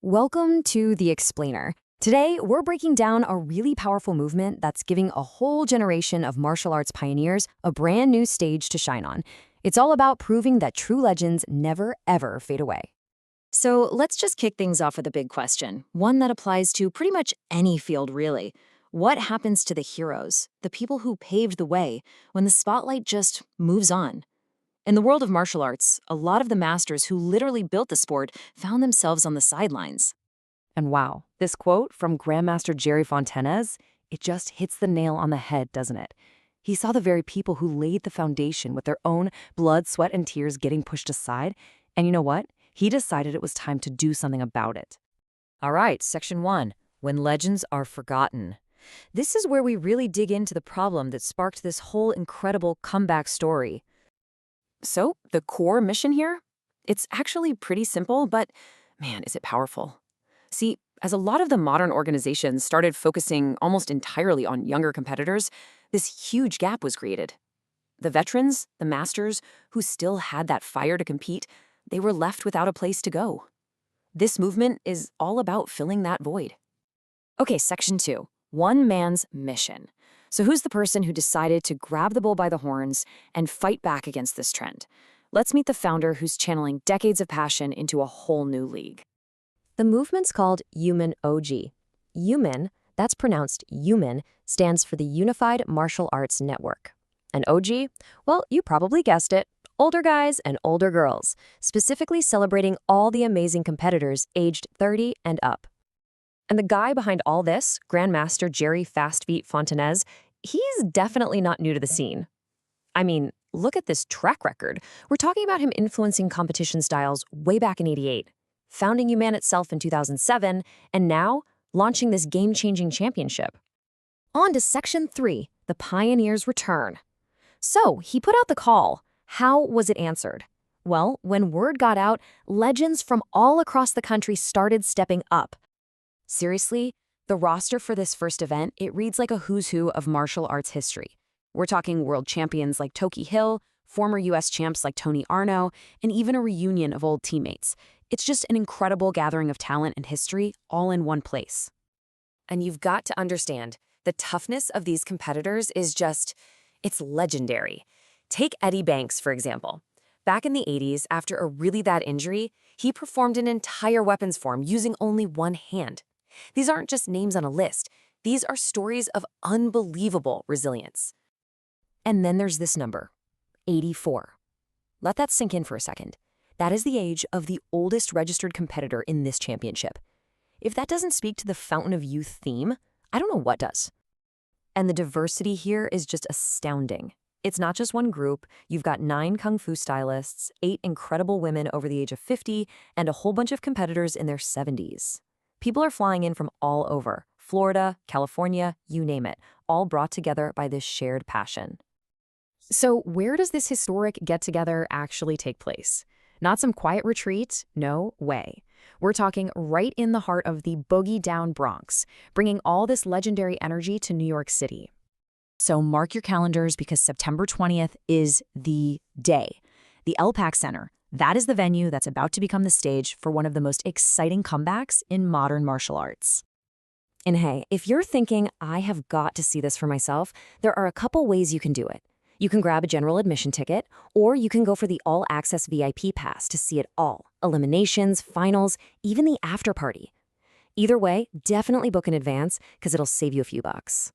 Welcome to The Explainer. Today, we're breaking down a really powerful movement that's giving a whole generation of martial arts pioneers a brand new stage to shine on. It's all about proving that true legends never, ever fade away. So let's just kick things off with a big question, one that applies to pretty much any field, really. What happens to the heroes, the people who paved the way, when the spotlight just moves on? In the world of martial arts, a lot of the masters who literally built the sport found themselves on the sidelines. And wow, this quote from Grandmaster Jerry Fontanez, it just hits the nail on the head, doesn't it? He saw the very people who laid the foundation with their own blood, sweat, and tears getting pushed aside. And you know what? He decided it was time to do something about it. All right, Section 1, When Legends Are Forgotten. This is where we really dig into the problem that sparked this whole incredible comeback story. So, the core mission here? It's actually pretty simple, but man, is it powerful. See, as a lot of the modern organizations started focusing almost entirely on younger competitors, this huge gap was created. The veterans, the masters, who still had that fire to compete, they were left without a place to go. This movement is all about filling that void. Okay, Section 2, One Man's Mission. So who's the person who decided to grab the bull by the horns and fight back against this trend? Let's meet the founder who's channeling decades of passion into a whole new league. The movement's called Yumin OG. Yumin, that's pronounced Yumin, stands for the Unified Martial Arts Network. And OG? Well, you probably guessed it. Older guys and older girls, specifically celebrating all the amazing competitors aged 30 and up. And the guy behind all this, Grandmaster Jerry Fastfeet Fontanez, he's definitely not new to the scene. I mean, look at this track record. We're talking about him influencing competition styles way back in '88, founding Yuman itself in 2007, and now launching this game-changing championship. On to Section 3, the Pioneers Return. So, he put out the call. How was it answered? Well, when word got out, legends from all across the country started stepping up. Seriously, the roster for this first event, it reads like a who's who of martial arts history. We're talking world champions like Toki Hill, former US champs like Tony Arno, and even a reunion of old teammates. It's just an incredible gathering of talent and history all in one place. And you've got to understand, the toughness of these competitors is just, it's legendary. Take Eddie Banks, for example. Back in the '80s, after a really bad injury, he performed an entire weapons form using only one hand. These aren't just names on a list. These are stories of unbelievable resilience. And then there's this number, 84. Let that sink in for a second. That is the age of the oldest registered competitor in this championship. If that doesn't speak to the Fountain of Youth theme, I don't know what does. And the diversity here is just astounding. It's not just one group. You've got 9 kung fu stylists, 8 incredible women over the age of 50, and a whole bunch of competitors in their 70s. People are flying in from all over, Florida, California, you name it, all brought together by this shared passion. So where does this historic get-together actually take place? Not some quiet retreat, no way. We're talking right in the heart of the boogie-down Bronx, bringing all this legendary energy to New York City. So mark your calendars because September 20th is the day. The LPAC Center, that is the venue that's about to become the stage for one of the most exciting comebacks in modern martial arts. And hey, if you're thinking, I have got to see this for myself, there are a couple ways you can do it. You can grab a general admission ticket, or you can go for the all-access VIP pass to see it all. Eliminations, finals, even the after party. Either way, definitely book in advance because it'll save you a few bucks.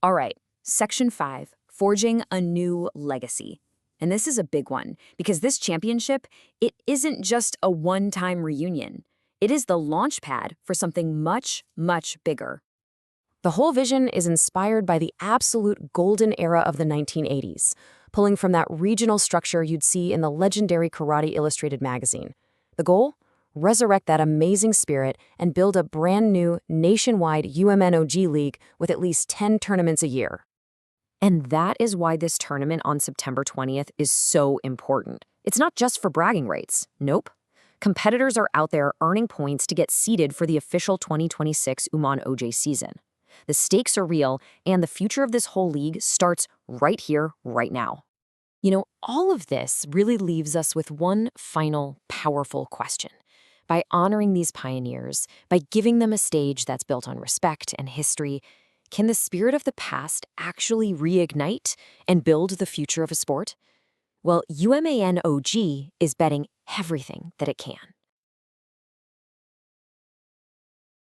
All right, Section 5, Forging a New Legacy. And this is a big one because this championship, it isn't just a one-time reunion. It is the launch pad for something much, much bigger. The whole vision is inspired by the absolute golden era of the 1980s, pulling from that regional structure you'd see in the legendary Karate Illustrated magazine. The goal? Resurrect that amazing spirit and build a brand new nationwide UMNOG league with at least 10 tournaments a year. And that is why this tournament on September 20th is so important. It's not just for bragging rights. Nope. Competitors are out there earning points to get seeded for the official 2026 Uman OJ season. The stakes are real, and the future of this whole league starts right here, right now. You know, all of this really leaves us with one final powerful question. By honoring these pioneers, by giving them a stage that's built on respect and history, can the spirit of the past actually reignite and build the future of a sport? Well, UMANOG is betting everything that it can.